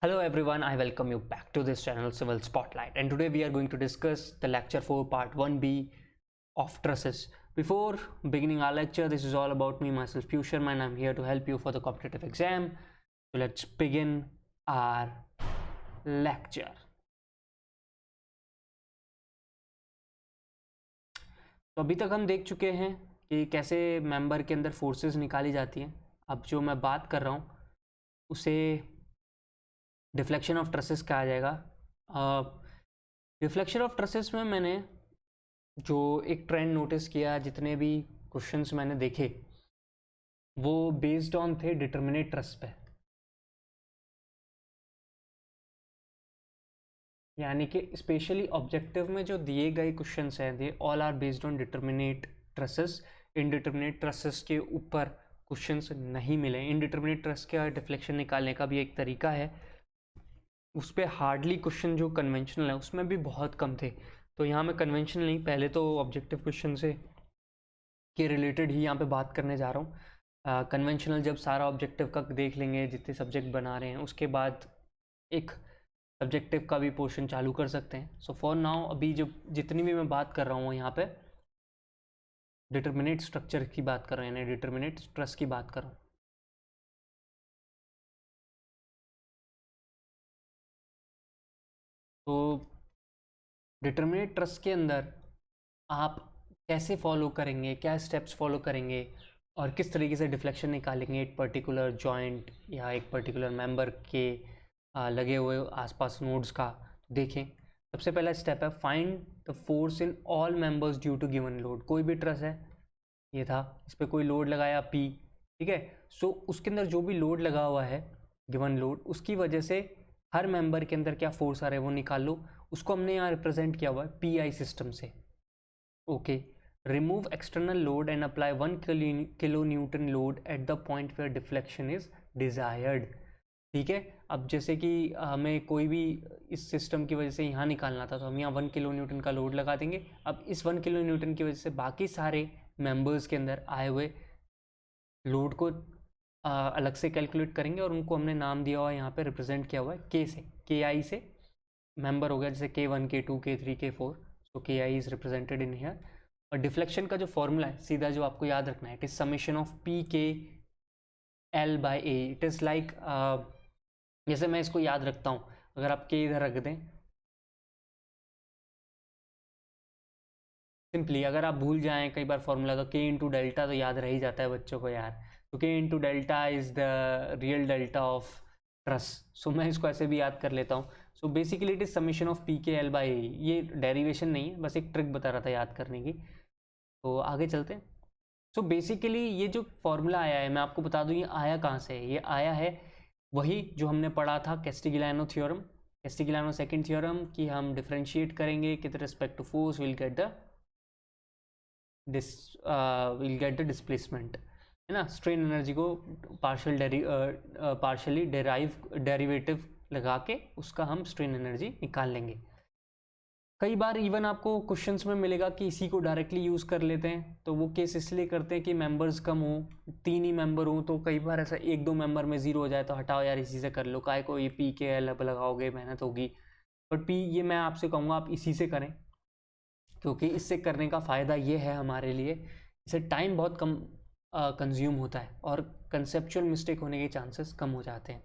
Hello everyone, I welcome you back to this channel Civil Spotlight, and today we are going to discuss the lecture 4 part 1b of trusses. Before beginning our lecture, this is all about me, myself Piyush Sharma, and I'm here to help you for the competitive exam. So let's begin our lecture. तो अभी तक हम देख चुके हैं कि कैसे member के अंदर फोर्सेस निकाली जाती हैं. अब जो मैं बात कर रहा हूँ उसे डिफ्लेक्शन ऑफ ट्रसेस कहा जाएगा. डिफ्लेक्शन ऑफ ट्रसेस में मैंने जो एक ट्रेंड नोटिस किया, जितने भी क्वेश्चंस मैंने देखे वो बेस्ड ऑन थे डिटरमिनेट ट्रस पे. यानी कि स्पेशली ऑब्जेक्टिव में जो दिए गए क्वेश्चंस हैं they all are based on determinate trusses. Indeterminate trusses के ऊपर क्वेश्चंस नहीं मिले. इनडिटरमिनेट ट्रस का डिफ्लेक्शन निकालने का भी एक तरीका है, उस पर हार्डली क्वेश्चन जो कन्वेंशनल है उसमें भी बहुत कम थे. तो यहाँ मैं कन्वेंशनल नहीं, पहले तो ऑब्जेक्टिव क्वेश्चन से के रिलेटेड ही यहाँ पे बात करने जा रहा हूँ. कन्वेंशनल जब सारा ऑब्जेक्टिव का देख लेंगे, जितने सब्जेक्ट बना रहे हैं, उसके बाद एक सब्जेक्टिव का भी पोर्शन चालू कर सकते हैं. सो फॉर नाउ अभी जो जितनी भी मैं बात कर रहा हूँ यहाँ पे डिटरमिनेट स्ट्रक्चर की बात कर रहे हैं, डिटरमिनेट ट्रस की बात कर रहा हूँ. तो डिटरमिनेट ट्रस के अंदर आप कैसे फॉलो करेंगे, क्या स्टेप्स फॉलो करेंगे और किस तरीके से डिफ्लेक्शन निकालेंगे एक पर्टिकुलर जॉइंट या एक पर्टिकुलर मेंबर के लगे हुए आसपास नोड्स का, देखें. सबसे पहला स्टेप है find the force in all members due to given load. कोई भी ट्रस है, ये था, इस पर कोई लोड लगाया P, ठीक है. सो उसके अंदर जो भी लोड लगा हुआ है, गिवन लोड, उसकी वजह से हर मेंबर के अंदर क्या फोर्स आ रहा है वो निकाल लो. उसको हमने यहाँ रिप्रेजेंट किया हुआ है PI सिस्टम से. Okay, remove external load and apply 1 kilonewton load at the point where deflection is desired. ठीक है. अब जैसे कि हमें कोई भी इस सिस्टम की वजह से यहाँ निकालना था, तो हम यहाँ 1 kilonewton का लोड लगा देंगे. अब इस 1 kilonewton की वजह से बाकी सारे मेंबर्स के अंदर आए हुए लोड को अलग से कैलकुलेट करेंगे और उनको हमने नाम दिया हुआ है, यहाँ पे रिप्रेजेंट किया हुआ है K से. KI से मेंबर हो गया, जैसे K1 K2 K3 K4. So KI is represented in here. और डिफ्लेक्शन का जो फॉर्मूला है सीधा जो आपको याद रखना है, it is summation of PKL by A. It is like, जैसे मैं इसको याद रखता हूँ, अगर आप K इधर रख दें, सिंपली अगर आप भूल जाएं कई बार फॉर्मूला, तो K इंटू डेल्टा तो याद रह ही जाता है बच्चों को यार. तो K into delta is the real delta of truss. So मैं इसको ऐसे भी याद कर लेता हूँ. So basically it is summation of PKL by A. ये डेरिवेशन नहीं है, बस एक ट्रिक बता रहा था याद करने की. तो आगे चलते हैं. सो बेसिकली ये जो फॉर्मूला आया है, मैं आपको बता दूं ये आया कहाँ से है. ये आया है वही जो हमने पढ़ा था Castigliano theorem, Castigliano second theorem, कि हम डिफरेंशिएट करेंगे with respect to force, will get the displacement, है ना. स्ट्रेन एनर्जी को पार्शियली डेरिवेटिव लगा के उसका हम स्ट्रेन एनर्जी निकाल लेंगे. कई बार इवन आपको क्वेश्चंस में मिलेगा कि इसी को डायरेक्टली यूज़ कर लेते हैं. तो वो केस इसलिए करते हैं कि मेंबर्स कम हो, 3 ही मेंबर हो, तो कई बार ऐसा 1-2 मेंबर में 0 हो जाए तो हटाओ यार, इसी से कर लो, काय को ये PKL अब लगाओगे, मेहनत होगी. बट ये मैं आपसे कहूँगा आप इसी से करें, क्योंकि इससे करने का फ़ायदा ये है हमारे लिए, इससे टाइम बहुत कम कंज्यूम होता है और कंसेप्चुअल मिस्टेक होने के चांसेस कम हो जाते हैं.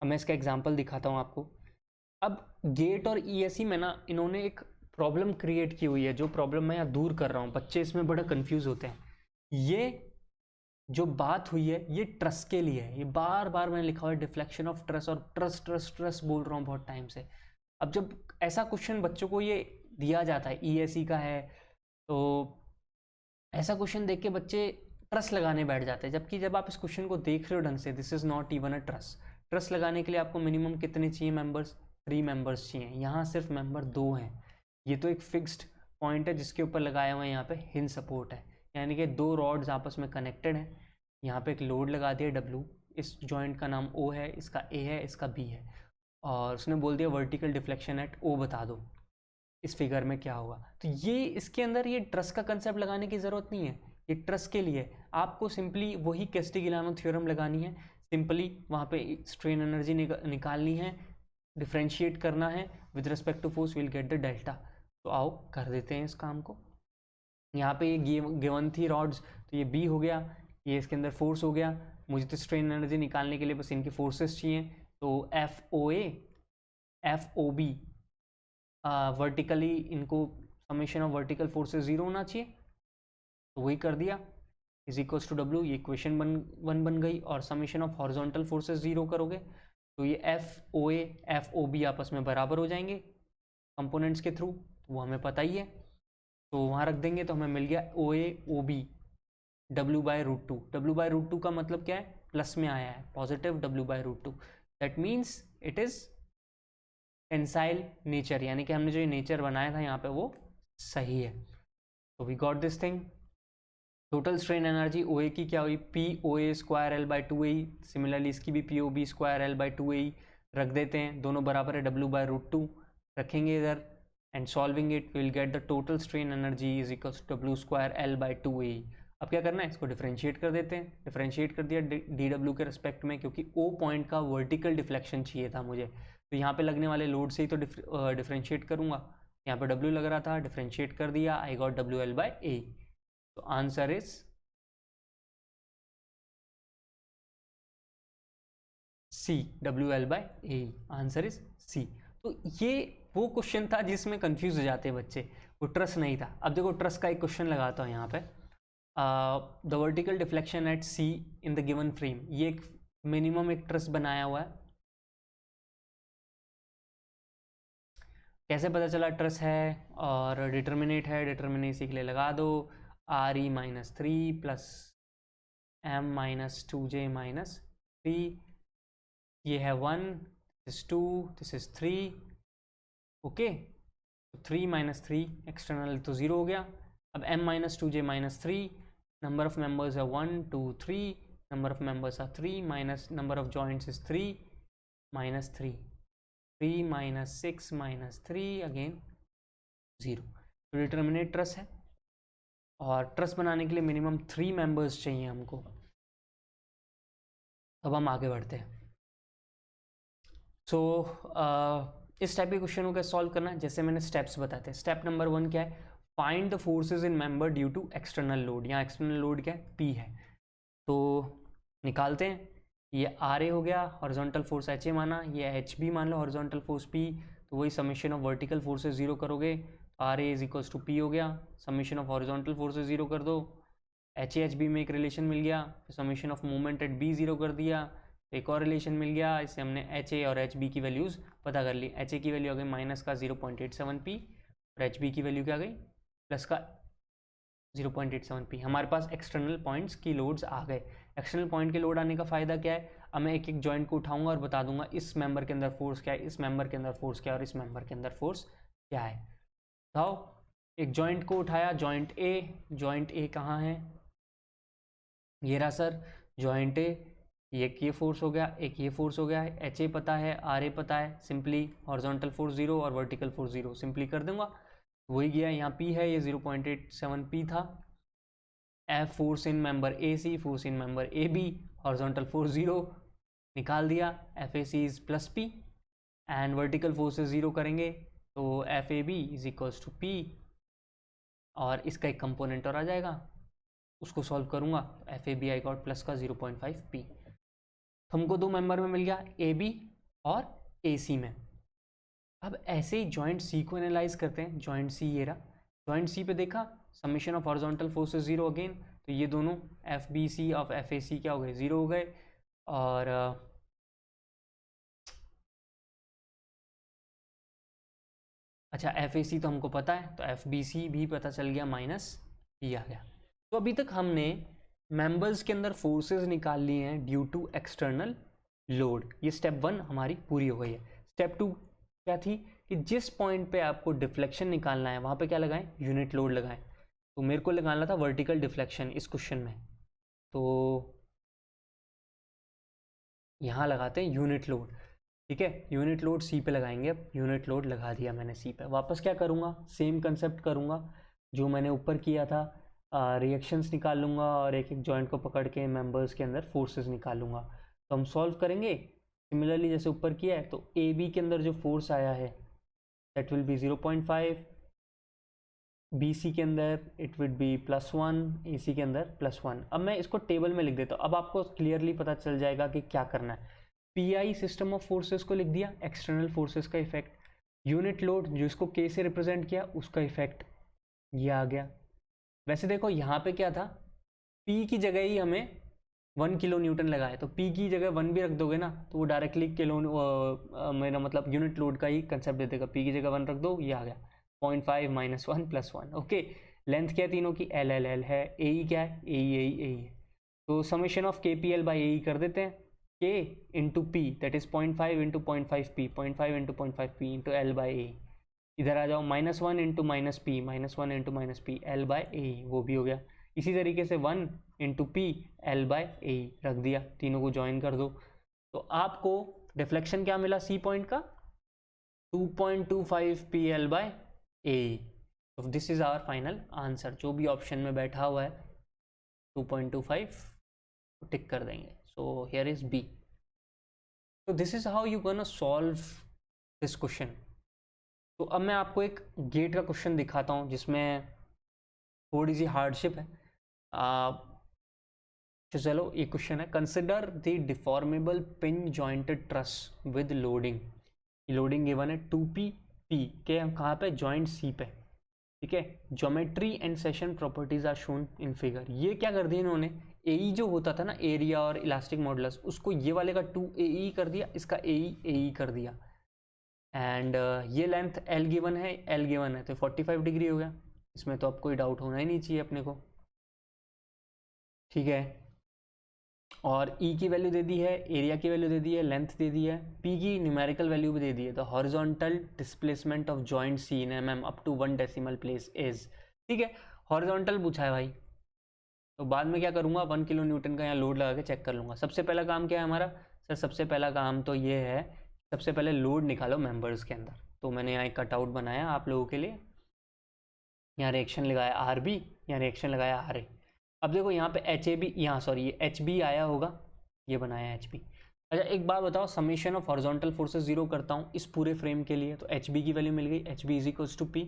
अब मैं इसका एग्जाम्पल दिखाता हूँ आपको. अब गेट और ESE में ना इन्होंने एक प्रॉब्लम क्रिएट की हुई है, जो प्रॉब्लम मैं यहाँ दूर कर रहा हूँ. बच्चे इसमें बड़ा कंफ्यूज होते हैं. ये जो बात हुई है ये ट्रस के लिए है. ये बार बार मैंने लिखा हुआ है डिफ्लेक्शन ऑफ ट्रस, और ट्रस ट्रस ट्रस बोल रहा हूँ बहुत टाइम से. अब जब ऐसा क्वेश्चन बच्चों को ये दिया जाता है, ESE का है, तो ऐसा क्वेश्चन देख के बच्चे ट्रस लगाने बैठ जाते हैं. जबकि जब आप इस क्वेश्चन को देख रहे हो ढंग से, this is not even a truss. Truss लगाने के लिए आपको मिनिमम कितने चाहिए मेंबर्स? 3 मेंबर्स चाहिए. यहाँ सिर्फ मेंबर 2 हैं. ये तो एक फिक्स्ड पॉइंट है जिसके ऊपर लगाया हुआ है, यहाँ पे हिंज सपोर्ट है, यानी कि 2 रॉड्स आपस में कनेक्टेड हैं. यहाँ पे एक लोड लगा दिया W, इस जॉइंट का नाम O है, इसका A है, इसका B है, और उसने बोल दिया वर्टिकल डिफ्लेक्शन एट O बता दो इस फिगर में क्या होगा. तो ये इसके अंदर ये ट्रस का कंसेप्ट लगाने की ज़रूरत नहीं है, ये ट्रस के लिए आपको सिंपली वही कैस्टिग्लियानो थ्योरम लगानी है. सिंपली वहाँ पे स्ट्रेन एनर्जी निकालनी है, डिफ्रेंशिएट करना है with respect to force, will get the delta. तो आओ कर देते हैं इस काम को। यहाँ पे ये गिवन थी रॉड्स, तो ये बी हो गया, ये इसके अंदर फोर्स हो गया। मुझे तो स्ट्रेन एनर्जी निकालने के लिए बस इनकी फोर्सेस चाहिए, तो F O A F O B vertically इनको समेशन ऑफ वर्टिकल फोर्सेस 0 होना चाहिए, तो वही कर दिया, इज इक्वल्स टू डब्ल्यू। ये इक्वेशन बन गई। और समेशन ऑफ हॉरिजॉन्टल फोर्सेस 0 करोगे तो ये F O A F O B आपस में बराबर हो जाएंगे कंपोनेंट्स के थ्रू, वो हमें पता ही है। तो वहाँ रख देंगे तो हमें मिल गया ओ ए ओ बी W/√2। W/√2 का मतलब क्या है, प्लस में आया है, positive W/√2। That means it is tensile nature, यानी कि हमने जो ये नेचर बनाया था यहाँ पे वो सही है। तो we got this thing. Total strain energy ओ ए की क्या हुई, POA²L/2AE। सिमिलरली इसकी भी POB²L/2AE रख देते हैं, दोनों बराबर है W/√2 रखेंगे इधर, and solving it will get the total strain energy is equals to W² अब क्या करना है, इसको डिफरेंशिएट कर देते हैं। डिफरेंशिएट कर दिया DW के रिस्पेक्ट में, क्योंकि O पॉइंट का वर्टिकल डिफ्लेक्शन चाहिए था मुझे, तो यहाँ पे लगने वाले लोड से ही तो डिफरेंशिएट करूँगा। यहाँ पे W लग रहा था, डिफरेंशिएट कर दिया, आई गॉट WL/A। तो answer is C, WL/A। Answer is C। तो ये वो क्वेश्चन था जिसमें कंफ्यूज हो जाते हैं बच्चे, वो ट्रस नहीं था। अब देखो ट्रस का एक क्वेश्चन लगाता हूँ यहाँ पे, the vertical deflection at C in the given frame. ये एक मिनिमम एक ट्रस बनाया हुआ है, कैसे पता चला ट्रस है, और डिटर्मिनेट है, डिटर्मिनेट के लिए लगा दो RE-3 प्लस M-2J-3, ये है 1, this is 2, this is 3, okay. 3 - 3 external तो 0 हो गया। अब M-2J-3, नंबर ऑफ मेंबर्स है 1 2 3, number of members are 3, minus number of joints is 3 -3, 3 - 6 - 3 again 0। तो डिटर्मिनेट ट्रस है, और ट्रस बनाने के लिए मिनिमम 3 मेंबर्स चाहिए हमको। अब हम आगे बढ़ते हैं। इस टाइप के क्वेश्चन को सॉल्व करना है, जैसे मैंने स्टेप्स बताते हैं। स्टेप नंबर 1 क्या है, find the forces in member due to external load. यहाँ एक्सटर्नल लोड क्या है, P है, तो निकालते हैं। ये RA हो गया, हॉरिजॉन्टल फोर्स HA माना, ये HB मान लो, हॉरिजॉन्टल फोर्स P, तो वही समेशन ऑफ वर्टिकल फोर्सेज 0 करोगे, RA is equals to P हो गया, समेशन ऑफ हॉरिजॉन्टल फोर्सेज 0 कर दो, HA HB में एक रिलेशन मिल गया, summation of movement at B 0 कर दिया, एक और रिलेशन मिल गया, इससे हमने HA और HB की वैल्यूज़ पता कर ली। HA की वैल्यू आ गई माइनस का 0.87p, और HB की वैल्यू क्या आ गई, प्लस का 0.87p। हमारे पास एक्सटर्नल पॉइंट्स की लोड्स आ गए। एक्सटर्नल पॉइंट के लोड आने का फ़ायदा क्या है, अब मैं एक एक जॉइंट को उठाऊंगा और बता दूंगा इस मेंबर के अंदर फोर्स क्या है, इस मेंबर के अंदर फोर्स क्या है, और इस मेंबर के अंदर फोर्स क्या है। बताओ, एक जॉइंट को उठाया, जॉइंट ए कहाँ है, ये रहा सर जॉइंट ए, एक ये फोर्स हो गया, एक ये फोर्स हो गया है, HA पता है, RA पता है, सिंपली हॉरिजॉन्टल फोर्स 0 और वर्टिकल फोर्स 0 सिंपली कर दूंगा, वही गया। यहाँ P है, ये 0.87p था। F force in member AC, force in member AB, horizontal force 0 निकाल दिया, FAC is plus P, and vertical forces 0 करेंगे तो FAB is equals to P, और इसका एक कंपोनेंट और आ जाएगा, उसको सॉल्व करूंगा तो FAB आई गॉट प्लस का 0.5p। हमको दो मेंबर में मिल गया, AB और AC में। अब ऐसे ही जॉइंट C को एनालाइज करते हैं। जॉइंट C ये रहा, जॉइंट C पे देखा summation of horizontal forces 0 again, तो ये दोनों FBC ऑफ FAC क्या हो गए, 0 हो गए। और अच्छा FAC तो हमको पता है, तो FBC भी पता चल गया, माइनस P आ गया। तो अभी तक हमने मेंबर्स के अंदर फोर्सेस निकाल लिए हैं ड्यू टू एक्सटर्नल लोड। ये स्टेप 1 हमारी पूरी हो गई है। स्टेप 2 क्या थी कि जिस पॉइंट पे आपको डिफ्लेक्शन निकालना है वहाँ पे क्या लगाएं, यूनिट लोड लगाएं। तो मेरे को लगाना था वर्टिकल डिफ्लेक्शन इस क्वेश्चन में, तो यहाँ लगाते हैं यूनिट लोड। ठीक है, यूनिट लोड C पे लगाएंगे। अब यूनिट लोड लगा दिया मैंने C पे। वापस क्या करूँगा, सेम कंसेप्ट करूँगा जो मैंने ऊपर किया था, रिएक्शंस निकाल लूँगा और एक एक जॉइंट को पकड़ के मेंबर्स के अंदर फोर्सेस निकाल लूँगा। तो हम सॉल्व करेंगे सिमिलरली जैसे ऊपर किया है। तो ए बी के अंदर जो फोर्स आया है that will be 0.5, B C के अंदर it will be +1, A C के अंदर +1। अब मैं इसको टेबल में लिख देता हूँ, अब आपको क्लियरली पता चल जाएगा कि क्या करना है। P I system of forces को लिख दिया, एक्सटर्नल फोर्सेस का इफेक्ट, यूनिट लोड जो इसको के से रिप्रेजेंट किया उसका इफेक्ट ये आ गया। वैसे देखो यहाँ पे क्या था, P की जगह ही हमें 1 किलो न्यूटन लगाए, तो P की जगह 1 भी रख दोगे ना तो वो डायरेक्टली किलो मेरा मतलब यूनिट लोड का ही कंसेप्ट दे देगा। P की जगह 1 रख दो, ये आ गया 0.5 - 1 + 1। ओके, लेंथ क्या है तीनों की, एल एल एल है, ए क्या है, ए है। तो summation of K P L by A कर देते हैं, K into P that is 0.5 × 0.5 P, 0.5 × 0.5 P into L by A. इधर आ जाओ, -1 × -p, -1 × -p L by A, वो भी हो गया। इसी तरीके से 1 × p एल बाई ए रख दिया, तीनों को ज्वाइन कर दो। तो आपको डिफ्लेक्शन क्या मिला सी पॉइंट का, 2.25 पी एल बाई ए। तो this is our final answer, जो भी ऑप्शन में बैठा हुआ है 2.25 टिक कर देंगे। So here is B. तो this is how you gonna solve this question. तो अब मैं आपको एक गेट का क्वेश्चन दिखाता हूँ जिसमें थोड़ी सी हार्डशिप है। चलो ये क्वेश्चन है, consider the deformable pin jointed truss with loading. Loading given है 2p p के कहाँ पे, जॉइंट सी पे, ठीक है। Geometry and section properties are shown in figure. ये क्या कर दिया इन्होंने, ए जो होता था ना एरिया और इलास्टिक मॉडुलस, उसको ये वाले का 2AE कर दिया, इसका AE कर दिया। एंड ये लेंथ L गिवन है तो 45 डिग्री हो गया, इसमें तो अब कोई डाउट होना ही नहीं चाहिए अपने को, ठीक है। और E की वैल्यू दे दी है, एरिया की वैल्यू दे दी है, लेंथ दे दी है, P की न्यूमेरिकल वैल्यू भी दे दी है। The horizontal displacement of joint C in mm up to 1 decimal place is, ठीक है। हॉरिजॉन्टल पूछा है भाई, तो बाद में क्या करूँगा, 1 किलो न्यूटन का यहाँ लोड लगा के चेक कर लूँगा। सबसे पहला काम क्या है हमारा सर, सबसे पहला काम तो ये है, सबसे पहले लोड निकालो मेंबर्स के अंदर। तो मैंने यहाँ एक कटआउट बनाया आप लोगों के लिए, यहाँ रिएक्शन लगाया RB, यहाँ रिएक्शन लगाया RA। अब देखो यहाँ पे HAB, यहाँ सॉरी ये HB आया होगा, ये बनाया HB। अच्छा एक बात बताओ, समेशन ऑफ हॉरिजॉन्टल फोर्सेस 0 करता हूँ इस पूरे फ्रेम के लिए, तो HB की वैल्यू मिल गई, HB = P।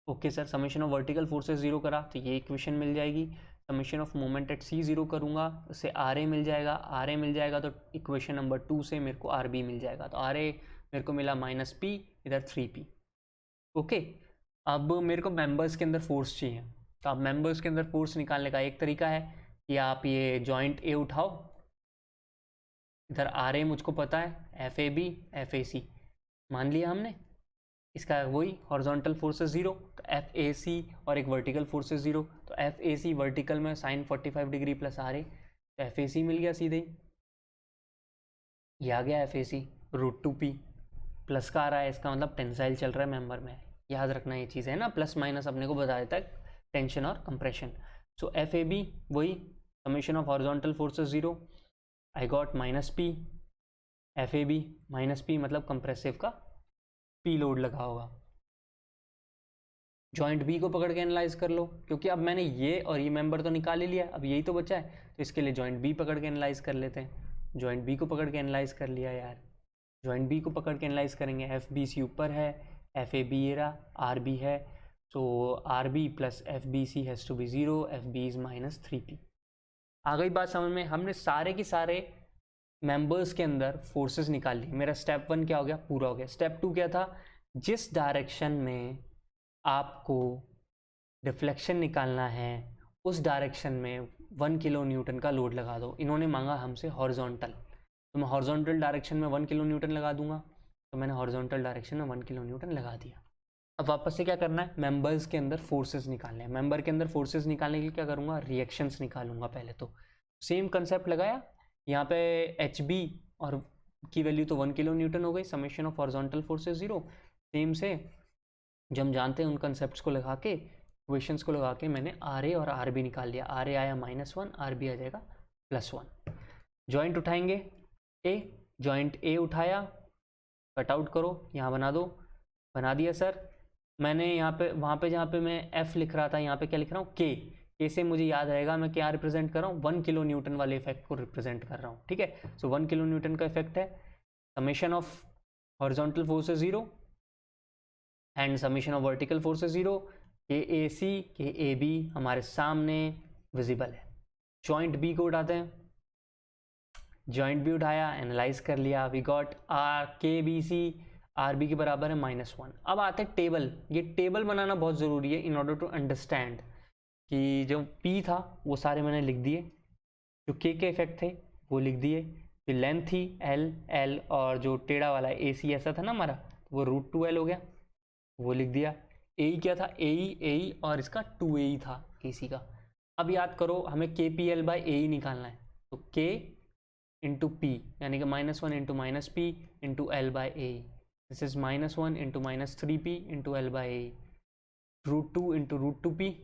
Okay sir, summation of vertical forces 0 करा तो ये इक्वेशन मिल जाएगी। Summation of moment at C 0 करूँगा, उससे RA मिल जाएगा, तो इक्वेशन नंबर 2 से मेरे को RB मिल जाएगा। तो RA मेरे को मिला -P, इधर 3P। ओके, अब मेरे को मेंबर्स के अंदर फोर्स चाहिए, तो आप मेंबर्स के अंदर फोर्स निकालने का एक तरीका है कि आप ये जॉइंट A उठाओ, इधर RA मुझको पता है, FAB FAC मान लिया हमने, इसका वही हॉरिजॉन्टल फोर्सेस 0, तो FAC और एक वर्टिकल फोर्सेस 0, तो FAC वर्टिकल में sin 45 डिग्री प्लस RA, तो FAC मिल गया सीधे ही, ये आ गया FAC √2P। प्लस का आ रहा है, इसका मतलब टेंसाइल चल रहा है मेंबर में, याद रखना ये चीज़ है ना, प्लस माइनस अपने को बता देता है टेंशन और कंप्रेशन। सो FAB वही summation of horizontal forces 0, I got -P, FAB -P मतलब कंप्रेसिव का P लोड लगा होगा। जॉइंट B को पकड़ के एनालाइज कर लो, क्योंकि अब मैंने ये और ये मेंबर तो निकाल ही लिया, अब यही तो बचा है, तो इसके लिए जॉइंट B पकड़ के एनालाइज कर लेते हैं। जॉइंट B को पकड़ के एनालाइज कर लिया यार, जॉइंट B को पकड़ के एनालाइज करेंगे, FBC ऊपर है, FAB ये रहा, RB है, so RB + FBC has to be 0, FB is -3P। आ गई बात समझ में, हमने सारे के सारे मेंबर्स के अंदर फोर्सेस निकाल ली। मेरा स्टेप 1 क्या हो गया, पूरा हो गया। स्टेप 2 क्या था, जिस डायरेक्शन में आपको डिफ्लेक्शन निकालना है उस डायरेक्शन में 1 किलो न्यूटन का लोड लगा दो। इन्होंने मांगा हमसे हॉरिजॉन्टल, तो मैं हॉरिजॉन्टल डायरेक्शन में 1 किलो न्यूटन लगा दूंगा, तो मैंने हॉरिजॉन्टल डायरेक्शन में 1 किलो न्यूटन लगा दिया। अब वापस से क्या करना है, मेंबर्स के अंदर फोर्सेस निकालने हैं। मेंबर के अंदर फोर्सेस निकालने के लिए क्या करूँगा, रिएक्शंस निकालूंगा पहले। तो सेम कंसेप्ट लगाया, यहाँ पे HB और की वैल्यू तो 1 किलो न्यूटन हो गई, summation of horizontal forces 0। Same से जो हम जानते हैं उन कंसेप्ट को लगा के, इक्वेशंस को लगा के मैंने RA और RB निकाल लिया। RA आया -1, RB आ जाएगा +1। जॉइंट उठाएंगे A, जॉइंट A उठाया, कट आउट करो, यहाँ बना दो, बना दिया सर। मैंने यहाँ पे, वहाँ पे जहाँ पे मैं F लिख रहा था, यहाँ पे क्या लिख रहा हूँ, K। के से मुझे याद रहेगा मैं क्या रिप्रेजेंट कर रहा हूँ, 1 किलो न्यूटन वाले इफेक्ट को रिप्रेजेंट कर रहा हूँ, ठीक है। सो 1 किलो न्यूटन का इफेक्ट है, समेशन ऑफ हॉरिजॉन्टल फोर्स है 0 and summation of vertical force है 0, के ए सी के ए बी हमारे सामने विजिबल है। जॉइंट बी को उठाते हैं, जॉइंट बी उठाया, एनालाइज कर लिया, वी गॉट आर के बी सी आर बी के बराबर है -1। अब आते हैं टेबल, ये टेबल बनाना बहुत ज़रूरी है इन ऑर्डर टू अंडरस्टैंड कि जो P था वो सारे मैंने लिख दिए, जो K के इफेक्ट थे वो लिख दिए, जो लेंथ थी L और जो टेढ़ा वाला AC ऐसा था ना हमारा, वो √2L हो गया, वो लिख दिया। AE क्या था, AE और इसका 2AE था AC का। अब याद करो हमें KPL/AE निकालना है, तो K इंटू P यानी कि -1 into -P into L/AE, this is -1 into -3P into L/AE, √2 into √2P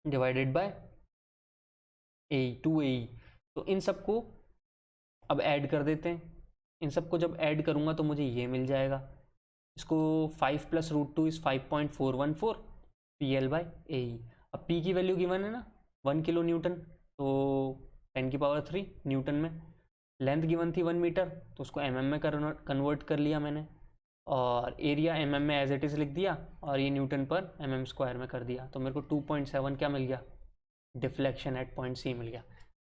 divided by AE 2AE। तो इन सबको अब ऐड कर देते हैं, इन सबको जब ऐड करूंगा तो मुझे ये मिल जाएगा, इसको 5 + √2 इज 5.414 PL/AE। अब P की वैल्यू गिवन है ना 1 किलो न्यूटन, तो 10⁻³ न्यूटन में, लेंथ गिवन थी 1 मीटर, तो उसको mm में कन्वर्ट कर लिया मैंने, और एरिया mm में एज इट इज़ लिख दिया, और ये न्यूटन पर mm² में कर दिया, तो मेरे को 2.7 क्या मिल गया, डिफ्लेक्शन एट पॉइंट C मिल गया।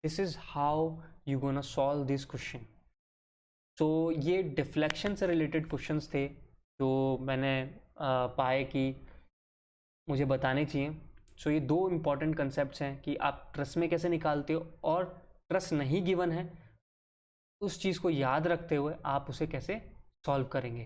This is how you gonna solve this question. तो ये डिफ्लेक्शन से रिलेटेड क्वेश्चंस थे जो मैंने पाए कि मुझे बताने चाहिए। सो ये 2 इंपॉर्टेंट कंसेप्ट्स हैं कि आप ट्रस में कैसे निकालते हो, और ट्रस नहीं गिवन है उस चीज़ को याद रखते हुए आप उसे कैसे सॉल्व करेंगे।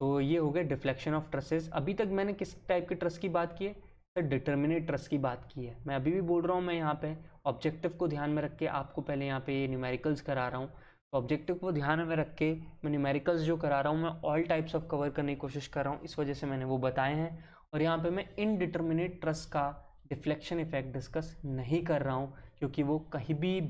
तो ये हो गया डिफ्लेक्शन ऑफ ट्रसेस। अभी तक मैंने किस टाइप के ट्रस की बात की है, सर डिटर्मिनेट ट्रस की बात की है। मैं अभी भी बोल रहा हूँ, मैं यहाँ पे ऑब्जेक्टिव को ध्यान में रख के आपको पहले यहाँ पे न्यूमेरिकल्स करा रहा हूँ, तो ऑब्जेक्टिव को ध्यान में रख के मैं न्यूमेरिकल्स जो करा रहा हूँ मैं ऑल टाइप्स ऑफ कवर करने की कोशिश कर रहा हूँ, इस वजह से मैंने वो बताए हैं। और यहाँ पे मैं इनडिटर्मिनेट ट्रस का डिफ्लेक्शन इफेक्ट डिस्कस नहीं कर रहा हूँ, क्योंकि वो कहीं भी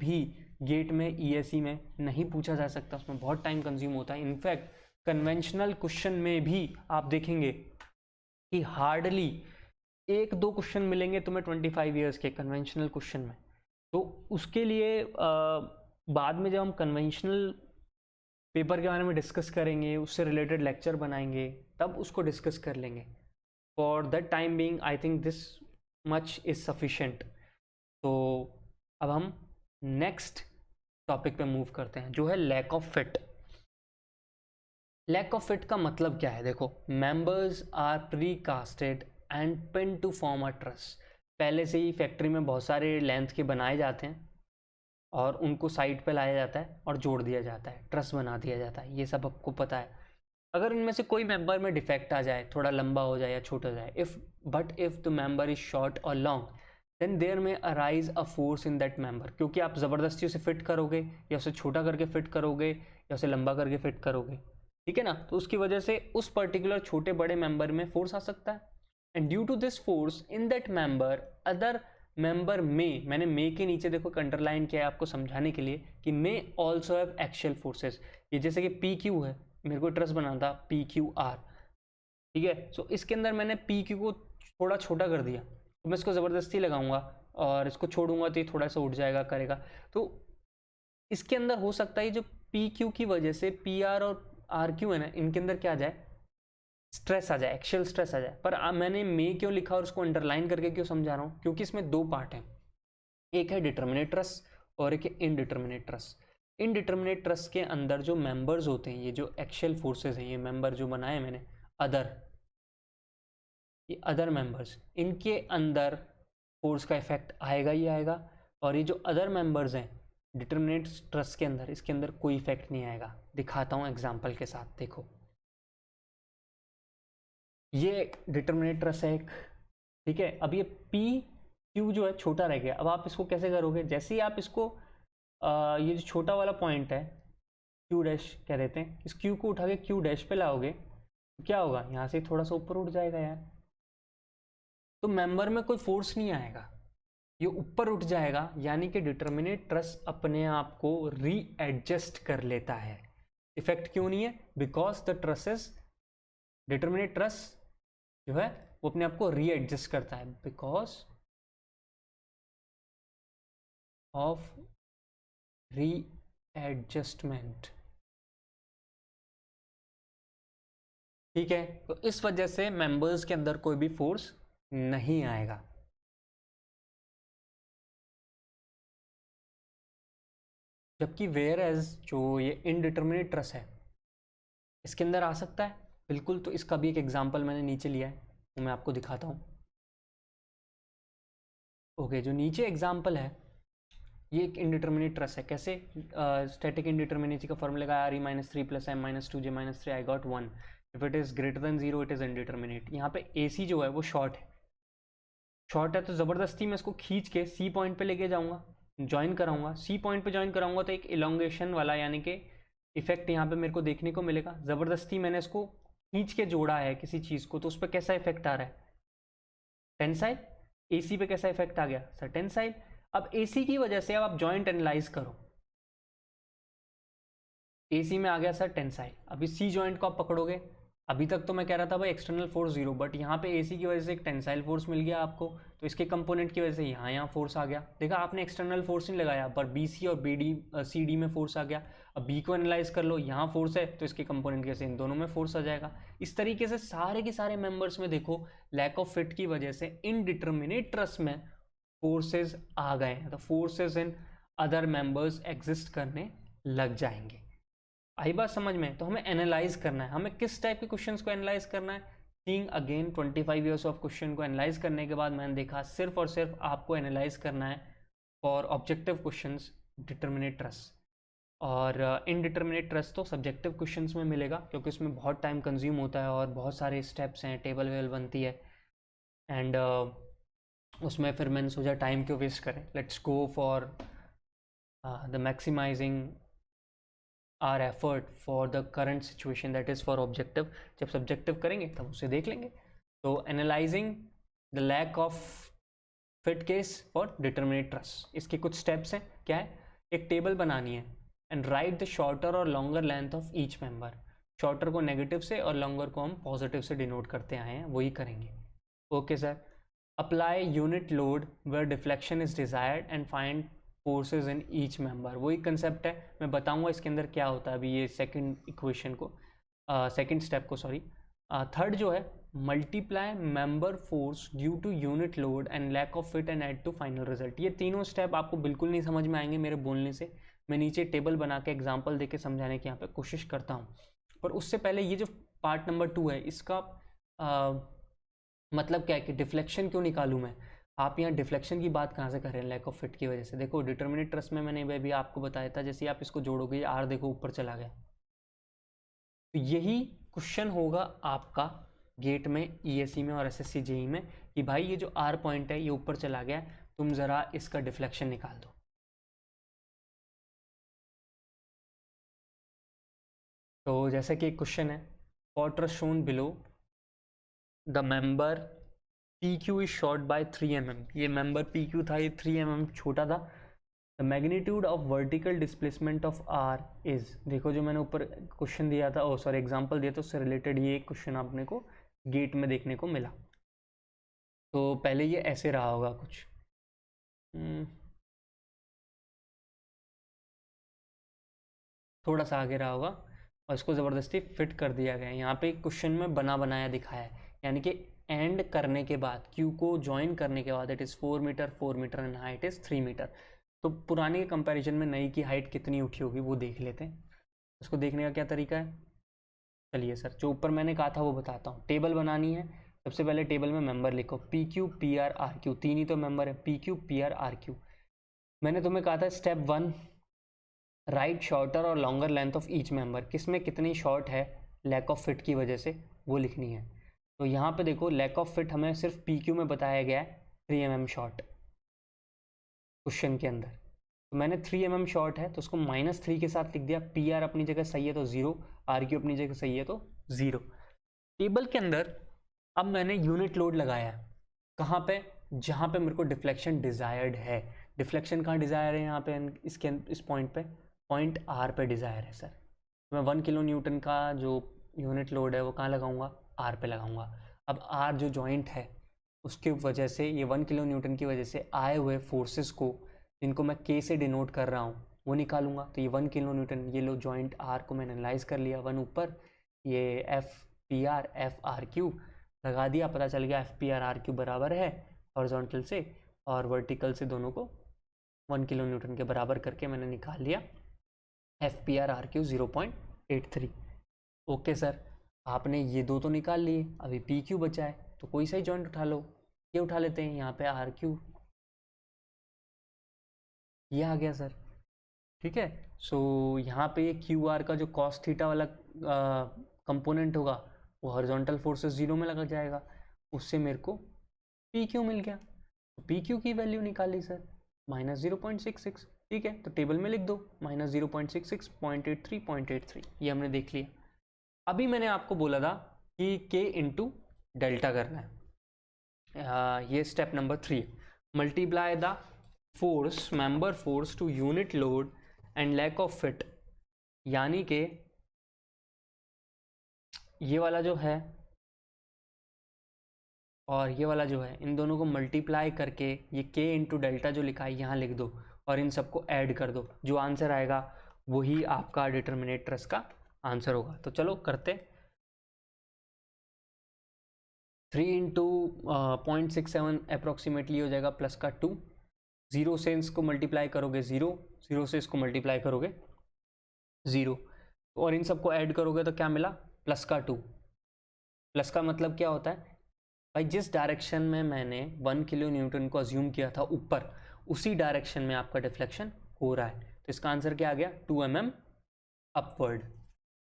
गेट में ESE में नहीं पूछा जा सकता, उसमें बहुत टाइम कंज्यूम होता है। इनफैक्ट कन्वेंशनल क्वेश्चन में भी आप देखेंगे कि हार्डली 1-2 क्वेश्चन मिलेंगे तुम्हें 25 ईयर्स के कन्वेंशनल क्वेश्चन में। तो उसके लिए बाद में जब हम कन्वेंशनल पेपर के बारे में डिस्कस करेंगे, उससे रिलेटेड लेक्चर बनाएंगे, तब उसको डिस्कस कर लेंगे। For that time being I think this much is sufficient. तो अब हम नेक्स्ट टॉपिक पे मूव करते हैं, जो है lack of fit. Lack of fit का मतलब क्या है, देखो, members are precasted and pin to form a truss. पहले से ही फैक्ट्री में बहुत सारे लेंथ के बनाए जाते हैं और उनको साइड पे लाया जाता है और जोड़ दिया जाता है, ट्रस बना दिया जाता है, ये सब आपको पता है। अगर इनमें से कोई मेंबर में डिफेक्ट आ जाए, थोड़ा लंबा हो जाए या छोटा हो जाए, if the member is short और लॉन्ग, देन देयर में arise a force in that member, क्योंकि आप ज़बरदस्ती उसे फिट करोगे या उसे छोटा करके फिट करोगे या उसे लंबा करके फिट करोगे, ठीक है ना, तो उसकी वजह से उस पर्टिकुलर छोटे बड़े मेंबर में फोर्स आ सकता है। And due to this force in that member, other member में, मैंने मे के नीचे देखो अंडरलाइन किया है आपको समझाने के लिए कि may also have axial forces. ये जैसे कि पी क्यू है, मेरे को ट्रस बनाना था PQR, ठीक है, सो इसके अंदर मैंने PQ को थोड़ा छोटा कर दिया, तो मैं इसको ज़बरदस्ती लगाऊंगा और इसको छोड़ूंगा तो ये थोड़ा सा उठ जाएगा करेगा, तो इसके अंदर हो सकता है जो PQ की वजह से PR और RQ है ना, इनके अंदर क्या आ जाए, स्ट्रेस आ जाए, एक्शियल स्ट्रेस आ जाए। पर मैंने मे क्यों लिखा और उसको अंडरलाइन करके क्यों समझा रहा हूँ, क्योंकि इसमें 2 पार्ट हैं, एक है डिटर्मिनेट ट्रस और एक है इनडिटर्मिनेट ट्रस। इनडिटर्मिनेट ट्रस के अंदर जो मेंबर्स होते हैं, ये जो एक्शियल फोर्सेस हैं, ये मेंबर जो बनाए मैंने ये अदर मेंबर्स, इनके अंदर फोर्स का इफेक्ट आएगा ही आएगा, और ये जो अदर मेंबर्स हैं डिटर्मिनेट ट्रस के अंदर, इसके अंदर कोई इफेक्ट नहीं आएगा। दिखाता हूँ एग्जाम्पल के साथ, देखो ये डिटर्मिनेट ट्रस है एक, ठीक है। अब ये PQ जो है छोटा रह गया, अब आप इसको कैसे करोगे, जैसे ही आप इसको ये जो छोटा वाला पॉइंट है Q' कह देते हैं, इस Q को उठा के Q' पे लाओगे तो क्या होगा, यहाँ से थोड़ा सा ऊपर उठ जाएगा यार, तो मेंबर में कोई फोर्स नहीं आएगा, ये ऊपर उठ जाएगा, यानी कि डिटर्मिनेट ट्रस अपने आप को रीएडजस्ट कर लेता है। इफेक्ट क्यों नहीं है, because the trusses, determinate truss जो है वो अपने आप को रीएडजस्ट करता है बिकॉज ऑफ रीएडजस्टमेंट। ठीक है, तो इस वजह से मेंबर्स के अंदर कोई भी फोर्स नहीं आएगा। जबकि वेयर एज जो ये इनडिटर्मिनेट ट्रस है इसके अंदर आ सकता है बिल्कुल। तो इसका भी एक एग्जांपल मैंने नीचे लिया है, वो मैं आपको दिखाता हूँ। ओके, जो नीचे एग्जांपल है ये एक इनडिटर्मिनेट ट्रस है। कैसे? स्टैटिक इनडिटर्मिनेसी का फॉर्मूला लगा r e minus 3 plus m minus 2j minus 3 I got 1 if it is greater than 0 it is indeterminate. यहाँ पे AC जो है वो शॉर्ट है, शॉर्ट है तो ज़बरदस्ती मैं इसको खींच के C पॉइंट पे लेके जाऊँगा, ज्वाइन कराऊंगा। C पॉइंट पे ज्वाइन कराऊंगा तो एक इलोंगेशन वाला यानी कि इफेक्ट यहाँ पे मेरे को देखने को मिलेगा। ज़बरदस्ती मैंने इसको खींच के जोड़ा है किसी चीज़ को, तो उस पर कैसा इफेक्ट आ रहा है? टेंसाइल। AC पे कैसा इफेक्ट आ गया सर? टेंसाइल। अब AC की वजह से अब आप जॉइंट एनालाइज करो, AC में आ गया सर टेंसाइल। अभी C जॉइंट को आप पकड़ोगे, अभी तक तो मैं कह रहा था भाई एक्सटर्नल फोर्स 0, बट यहाँ पे AC की वजह से एक टेंसाइल फोर्स मिल गया आपको, तो इसके कंपोनेंट की वजह से यहाँ फोर्स आ गया। देखा आपने एक्सटर्नल फोर्स नहीं लगाया, पर BC और CD में फोर्स आ गया। अब B को एनालाइज कर लो, यहाँ फोर्स है तो इसके कंपोनेंट कैसे इन दोनों में फोर्स आ जाएगा। इस तरीके से सारे के सारे मेंबर्स में देखो लैक ऑफ फिट की वजह से इनडिटर्मिनेट ट्रस में फोर्सेज आ गए हैं, तो forces in other members exist करने लग जाएंगे। आई बात समझ में? तो हमें एनालाइज करना है। हमें किस टाइप के क्वेश्चंस को एनालाइज करना है? Seeing again 25 years of question को एनालाइज करने के बाद मैंने देखा सिर्फ और सिर्फ आपको एनालाइज करना है for objective questions determinate truss. और इनडिटर्मिनेट ट्रस तो सब्जेक्टिव क्वेश्चंस में मिलेगा क्योंकि उसमें बहुत टाइम कंज्यूम होता है और बहुत सारे स्टेप्स हैं, टेबल वेबल बनती है, एंड उसमें फिर मैंने सोचा टाइम क्यों वेस्ट करें, let's go for the maximising our effort for the current situation, that is for objective. जब सब्जेक्टिव करेंगे तब उसे देख लेंगे। तो analysing the lack of fit case for determinate truss, इसके कुछ स्टेप्स हैं। क्या है? एक टेबल बनानी है एंड राइट द शॉर्टर और longer length of each member. Shorter को नेगेटिव से और लॉन्गर को हम पॉजिटिव से डिनोट करते आए हैं, वही करेंगे। Okay sir. Apply unit load where deflection is desired and find forces in each member. वही कंसेप्ट है, मैं बताऊंगा इसके अंदर क्या होता है अभी ये सेकंड इक्वेशन को, सेकंड स्टेप को सॉरी। थर्ड जो है multiply member force due to unit load and lack of fit and add to final result. ये तीनों स्टेप आपको बिल्कुल नहीं समझ में आएंगे मेरे बोलने से, मैं नीचे टेबल बना के एग्जाम्पल दे के समझाने की यहाँ पे कोशिश करता हूँ। पर उससे पहले ये जो पार्ट नंबर 2 है इसका मतलब क्या है कि डिफ्लेक्शन क्यों निकालूँ मैं? आप यहाँ डिफ्लेक्शन की बात कहाँ से कर रहे हैं लैक ऑफ फिट की वजह से? देखो डिटर्मिनेट ट्रस में मैंने भी आपको बताया था, जैसे आप इसको जोड़ोगे आर देखो ऊपर चला गया, तो यही क्वेश्चन होगा आपका गेट में, ESE में और SSC JEE में कि भाई ये जो आर पॉइंट है ये ऊपर चला गया, तुम ज़रा इसका डिफ्लेक्शन निकाल दो। तो जैसे कि एक क्वेश्चन है, for truss shown below the member PQ is short by 3 mm। ये मेंबर PQ था, ये 3 mm छोटा था। The magnitude of vertical displacement of R is, देखो जो मैंने ऊपर क्वेश्चन दिया था, सॉरी एग्जांपल दिया था, उससे रिलेटेड ये क्वेश्चन आपने को गेट में देखने को मिला। तो पहले ये ऐसे रहा होगा कुछ, थोड़ा सा आगे रहा होगा और इसको ज़बरदस्ती फिट कर दिया गया है। यहाँ पे क्वेश्चन में बना बनाया दिखाया है, यानी कि एंड करने के बाद Q को ज्वाइन करने के बाद it is 4 metre, 4 metre and height is 3 metre. तो पुराने के कंपैरिजन में नई की हाइट कितनी उठी होगी वो देख लेते हैं। उसको देखने का क्या तरीका है? चलिए सर, जो ऊपर मैंने कहा था वो बताता हूँ। टेबल बनानी है, सबसे पहले टेबल में मेंबर लिखो PQ PR RQ, तीन ही तो मेंबर है PQ PR RQ। मैंने तुम्हें कहा था स्टेप 1 राइट शॉर्टर और longer length of each member, किसमें कितनी शॉर्ट है लैक ऑफ फिट की वजह से वो लिखनी है। तो यहाँ पे देखो लैक ऑफ फिट हमें सिर्फ PQ में बताया गया है 3 mm शॉर्ट क्वेश्चन के अंदर, तो मैंने 3 mm शॉर्ट है तो उसको -3 के साथ लिख दिया। PR अपनी जगह सही है तो 0, RQ अपनी जगह सही है तो 0। टेबल के अंदर अब मैंने यूनिट लोड लगाया है, कहाँ पे? जहाँ पे मेरे को डिफ्लेक्शन डिजायर्ड है। डिफ्लेक्शन कहाँ डिजायर है? यहाँ पे इसके इस पॉइंट पे, पॉइंट R पे डिजायर है सर। मैं 1 किलो न्यूटन का जो यूनिट लोड है वो कहाँ लगाऊंगा? R पे लगाऊंगा। अब आर जो जॉइंट है उसकी वजह से, ये 1 किलो न्यूटन की वजह से आए हुए फोर्सेस को, जिनको मैं के से डिनोट कर रहा हूँ, वो निकालूंगा। तो ये 1 किलो न्यूटन, ये लो जॉइंट आर को मैंने एनालाइज कर लिया, 1 ऊपर, ये F P R F R Q लगा दिया, पता चल गया F P R R Q बराबर है हॉरिजॉन्टल से और वर्टिकल से, दोनों को 1 किलो न्यूटन के बराबर करके मैंने निकाल लिया F P R R Q 0.83। Okay sir, आपने ये दो तो निकाल लिए, अभी पी क्यू बचा है, तो कोई सा ही जॉइंट उठा लो, ये उठा लेते हैं, यहाँ पे आर क्यू, ये आ गया सर। ठीक है, सो यहाँ पे ये क्यू आर का जो कॉस थीटा वाला कंपोनेंट होगा वो हॉरिजॉन्टल फोर्सेस 0 में लग जाएगा, उससे मेरे को पी क्यू मिल गया। पी क्यू की वैल्यू निकाली सर, -0.66। ठीक है, तो टेबल में लिख दो -0.66, 0.83, 0.83, ये हमने देख लिया। अभी मैंने आपको बोला था कि के इंटू डेल्टा करना है, ये step number 3, multiply the force, member force to unit load and lack of fit, यानी कि ये वाला जो है और ये वाला जो है, इन दोनों को मल्टीप्लाई करके ये k इंटू डेल्टा जो लिखा है यहाँ लिख दो और इन सबको ऐड कर दो, जो आंसर आएगा वही आपका डिटर्मिनेट ट्रस का आंसर होगा। तो चलो करते, 3 इंटू 0.67 अप्रोक्सीमेटली हो जाएगा प्लस का 2, 0 से इसको मल्टीप्लाई करोगे 0, 0 से इसको मल्टीप्लाई करोगे 0, और इन सबको ऐड करोगे तो क्या मिला, प्लस का 2। प्लस का मतलब क्या होता है भाई, जिस डायरेक्शन में मैंने 1 किलो न्यूटन को अज्यूम किया था ऊपर, उसी डायरेक्शन में आपका डिफ्लेक्शन हो रहा है, तो इसका आंसर क्या आ गया, 2 mm अपवर्ड।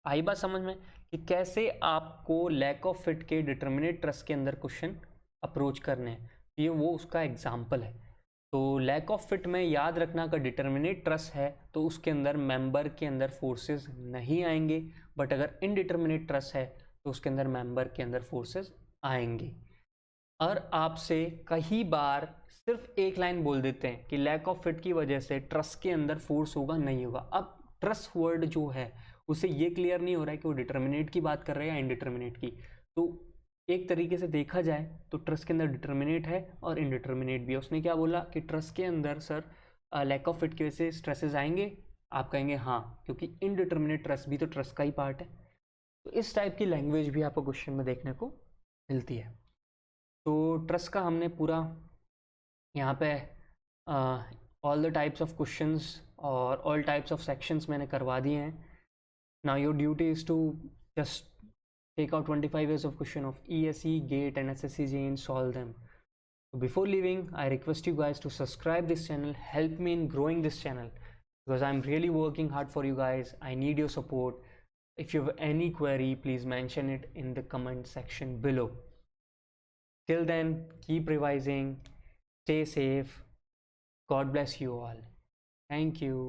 आई बात समझ में कि कैसे आपको लैक ऑफ फिट के डिटर्मिनेट ट्रस के अंदर क्वेश्चन अप्रोच करने हैं, ये वो उसका एग्जाम्पल है। तो लैक ऑफ फिट में याद रखना का डिटर्मिनेट ट्रस है तो उसके अंदर मेंबर के अंदर फोर्सेस नहीं आएंगे, बट अगर इनडिटर्मिनेट ट्रस है तो उसके अंदर मेंबर के अंदर फोर्सेस आएंगे। और आपसे कई बार सिर्फ एक लाइन बोल देते हैं कि लैक ऑफ फिट की वजह से ट्रस के अंदर फोर्स होगा, नहीं होगा। अब ट्रस वर्ड जो है उसे ये क्लियर नहीं हो रहा है कि वो डिटर्मिनेट की बात कर रहे हैं या इनडिटर्मिनेट की। तो एक तरीके से देखा जाए तो ट्रस के अंदर डिटर्मिनेट है और इनडिटर्मिनेट भी है। उसने क्या बोला कि ट्रस के अंदर सर लैक ऑफ फिट की वजह से स्ट्रेसेस आएंगे, आप कहेंगे हाँ, क्योंकि इनडिटर्मिनेट ट्रस भी तो ट्रस का ही पार्ट है। तो इस टाइप की लैंग्वेज भी आपको क्वेश्चन में देखने को मिलती है। तो ट्रस का हमने पूरा यहाँ पे all the types of questions और ऑल टाइप्स ऑफ सेक्शंस मैंने करवा दिए हैं। Now your duty is to just take out 25 years of question of ESE, GATE and SSCJ and solve them. So before leaving, I request you guys to subscribe this channel, help me in growing this channel because I'm really working hard for you guys. I need your support. If you have any query, please mention it in the comment section below. Till then, keep revising, stay safe. God bless you all. Thank you.